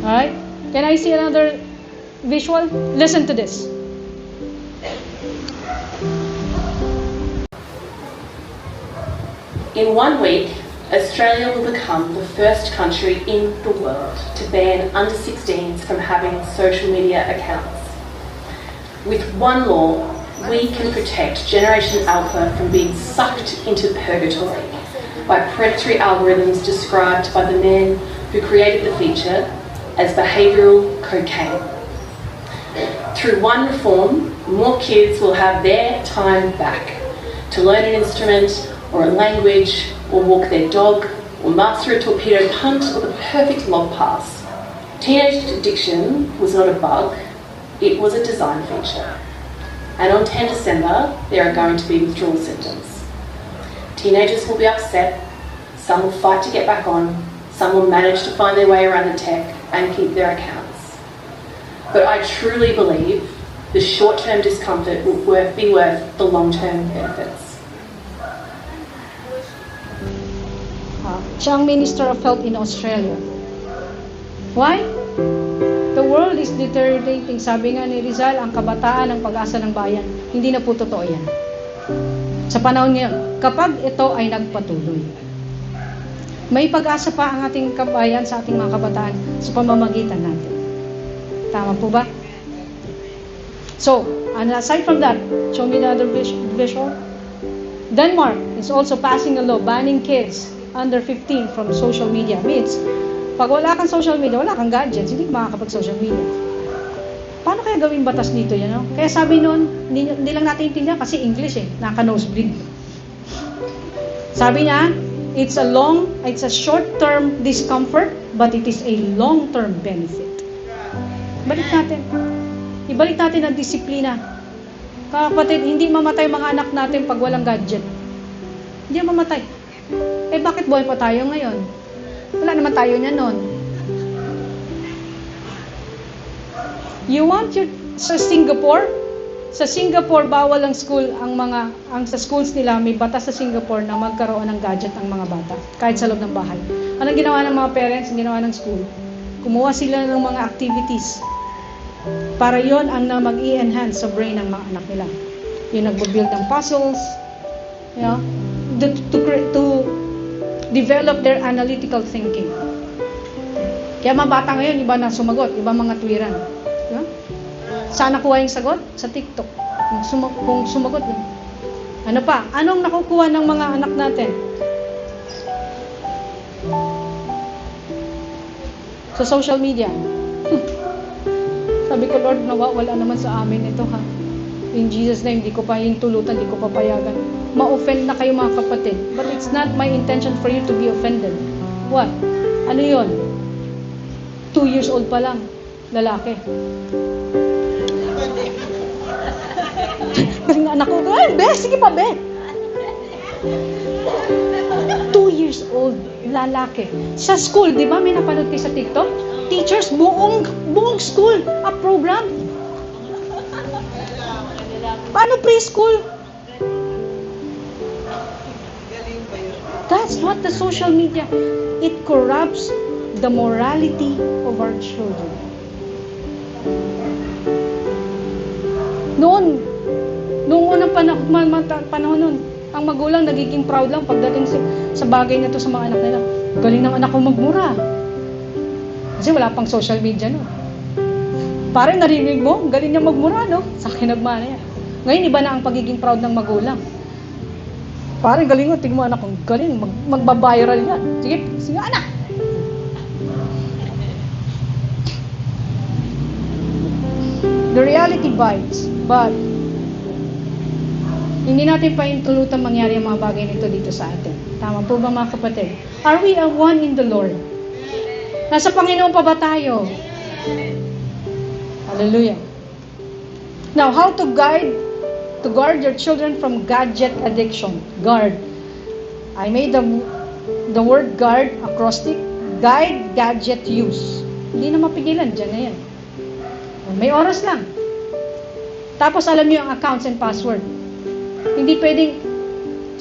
Alright? Can I see another visual? Listen to this. In 1 week, Australia will become the first country in the world to ban under 16s from having social media accounts. With one law, we can protect Generation Alpha from being sucked into purgatory by predatory algorithms described by the men who created the feature as behavioural cocaine. Through one reform, more kids will have their time back to learn an instrument or a language, or walk their dog, or master a torpedo punt, or the perfect log pass. Teenage addiction was not a bug, it was a design feature. And on 10 December, there are going to be withdrawal symptoms. Teenagers will be upset, some will fight to get back on, some will manage to find their way around the tech and keep their accounts. But I truly believe the short-term discomfort will be worth the long-term benefits. Siya ang Minister of Health in Australia. Why? The world is deteriorating. Sabi nga ni Rizal, ang kabataan ang pag-asa ng bayan. Hindi na po totoo yan. Sa panahon niya, kapag ito ay nagpatuloy, may pag-asa pa ang ating kabayan sa ating mga kabataan sa pamamagitan natin. Tama po ba? So, and aside from that, show me the other visual. Denmark is also passing a law banning kids under 15 from social media. Means, pag wala kang social media, wala kang gadgets, hindi ka makakapag-social media. Paano kaya gawing batas dito yan? No? Kaya sabi noon, hindi lang natin intindihan kasi English naka-nosebleed. Sabi niya, it's a short-term discomfort, but it is a long-term benefit. Balik natin. Ibalik natin ang disiplina. Kapatid, hindi mamatay mga anak natin pag walang gadget. Hindi mamatay. Bakit buhay pa tayo ngayon? Wala naman tayo niyan noon. You want sa Singapore bawal ang school ang sa schools nila may batas sa Singapore na magkaroon ng gadget ang mga bata kahit sa loob ng bahay. Anong ginawa ng mga parents, ang ginawa ng school? Kumuha sila ng mga activities para yon ang na mag-i-enhance sa brain ng mga anak nila. Yung nagbo-build ng puzzles, to develop their analytical thinking. Kaya mga bata ngayon, iba na sumagot, iba mga tuwiran. Saan nakuha yung sagot? Sa TikTok. Kung sumagot. Ano pa? Anong nakukuha ng mga anak natin? Sa social media. Sabi ko, Lord, wala naman sa amin ito ha. In Jesus' name, di ko pa yung tulutan, di ko papayagan. Ma-offend na kayo mga kapatid. But it's not my intention for you to be offended. What? Ano yon? 2 years old pa lang. Lalaki. Galing na anak ko. Be, sige pa, be. 2 years old. Lalaki. Sa school, di ba may napanood kayo sa TikTok? Teachers, buong school, a program. Paano preschool? That's what the social media, it corrupts the morality of our children. Noong unang panahon nun, ang magulang nagiging proud lang pagdating sa bagay na to sa mga anak nila. Galing ng anak ko magmura. Kasi wala pang social media no. Parang narinig mo, galing niya magmura no. Sa akin nagmana yan. Ngayon iba na ang pagiging proud ng magulang. Parang galing mo, tingin mo anak ko, galing, magbabiral yan. Sige anak. The reality bites, but hindi natin paintulutan mangyari ang mga bagay nito dito sa atin. Tama po ba mga kapatid? Are we a one in the Lord? Nasa Panginoon pa ba tayo? Hallelujah. Now, how to guard your children from gadget addiction. Guard. I made the word guard acrostic. Guide gadget use. Hindi na mapigilan. Diyan na yan. May oras lang. Tapos alam niyo ang accounts and password. Hindi pwedeng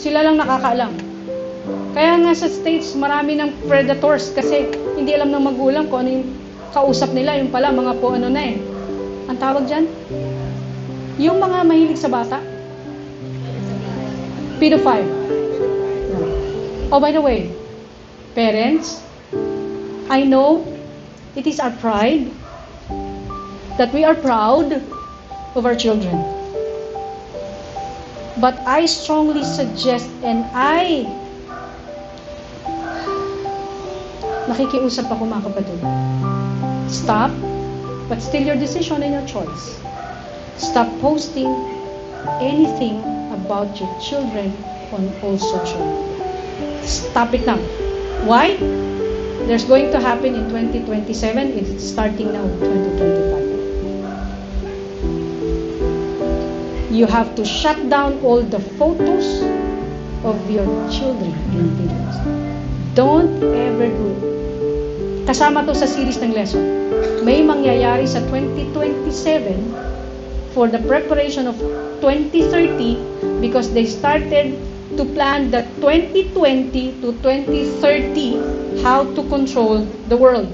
sila lang nakakaalam. Kaya nga sa States, marami ng predators kasi hindi alam ng magulang kung ano yung kausap nila, yung pala, mga po ano na eh. Ang tawag dyan? Yung mga mahilig sa bata. Pedophile. Oh, by the way, parents, I know it is our pride that we are proud of our children. But I strongly suggest and nakikiusap ako mga kapatid. Stop, but still your decision and your choice. Stop posting anything about your children on all social media. Stop it now. Why? There's going to happen in 2027. It's starting now in 2025. You have to shut down all the photos of your children in videos. Don't ever do it. Kasama to sa series ng lesson. May mangyayari sa 2027 for the preparation of 2030 because they started to plan the 2020 to 2030 how to control the world.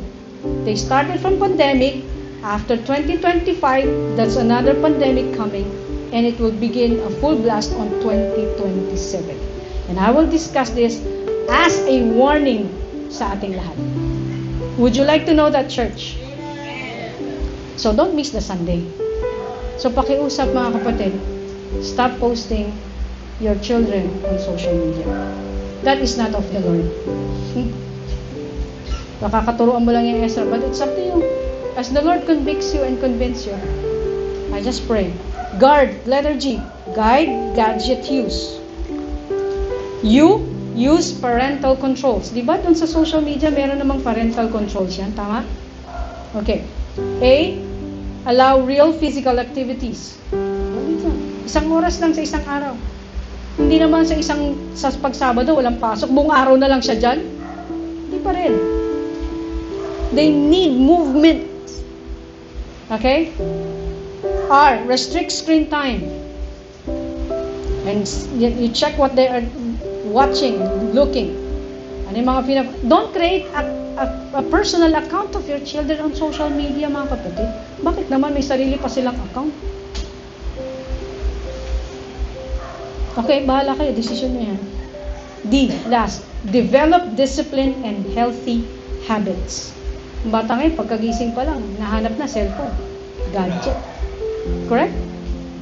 They started from pandemic. After 2025, that's another pandemic coming, and it will begin a full blast on 2027. And I will discuss this as a warning sa ating lahat. Would you like to know that, church? So don't miss the Sunday. So pakiusap mga kapatid, stop posting your children on social media. That is not of the Lord. Nakakaturuan mo lang yung Ezra, but it's up to you. As the Lord convicts you and convince you, I just pray. Guard, letter G, guide gadget use. You use parental controls. Di ba doon sa social media, meron namang parental controls yan. Tama? Okay. A, allow real physical activities. Isang oras lang sa isang araw. Hindi naman sa pagsabado, walang pasok. Buong araw na lang siya dyan. Hindi pa rin. They need movement. Okay? R, restrict screen time. And you check what they are watching, looking. Ano yung mga don't create a personal account of your children on social media, mga kapatid. Bakit naman may sarili pa silang account? Okay, bahala kayo. Decision nyo yan. D, last. Develop discipline and healthy habits. Ang bata ngayon, pagkagising pa lang, nahanap na cellphone, gadget. Correct?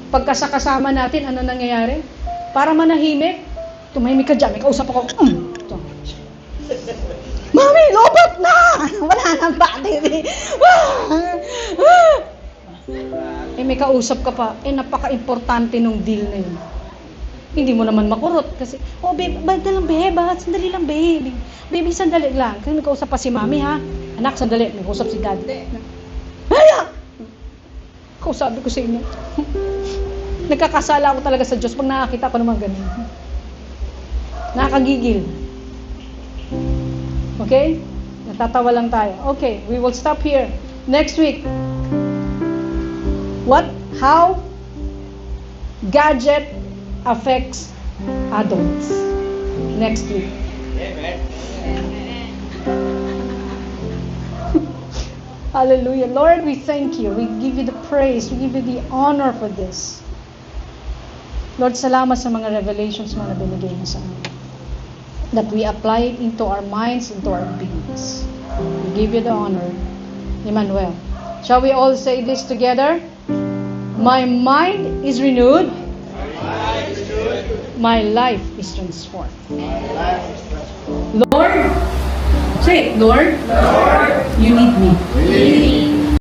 Pagka sa kasama natin, ano nangyayari? Para manahimik, tumahimik ka dyan, may kausap ako. Mami, lobot na! Wala nang battery. May kausap ka pa. Napaka-importante nung deal na yun. Hindi mo naman makurot kasi, babe, sandali lang, babe. Baby, sandali lang. Kasi may kausap pa si mami, ha? Anak, sandali. May kausap si dad. Haya! Kausabi ko sa inyo. Nagkakasala ako talaga sa Diyos pag nakakita ko naman ganun. Nakakagigil. Okay? Natatawa lang tayo. Okay, we will stop here. Next week. How gadget affects adults. Next week. Amen. Hallelujah. Lord, we thank you. We give you the praise. We give you the honor for this. Lord, salamat sa mga revelations mo na binigay mo sa amin. That we apply it into our minds, into our beings. We give you the honor. Emmanuel. Shall we all say this together? My mind is renewed. My life is transformed. Lord, say it, Lord, you need me.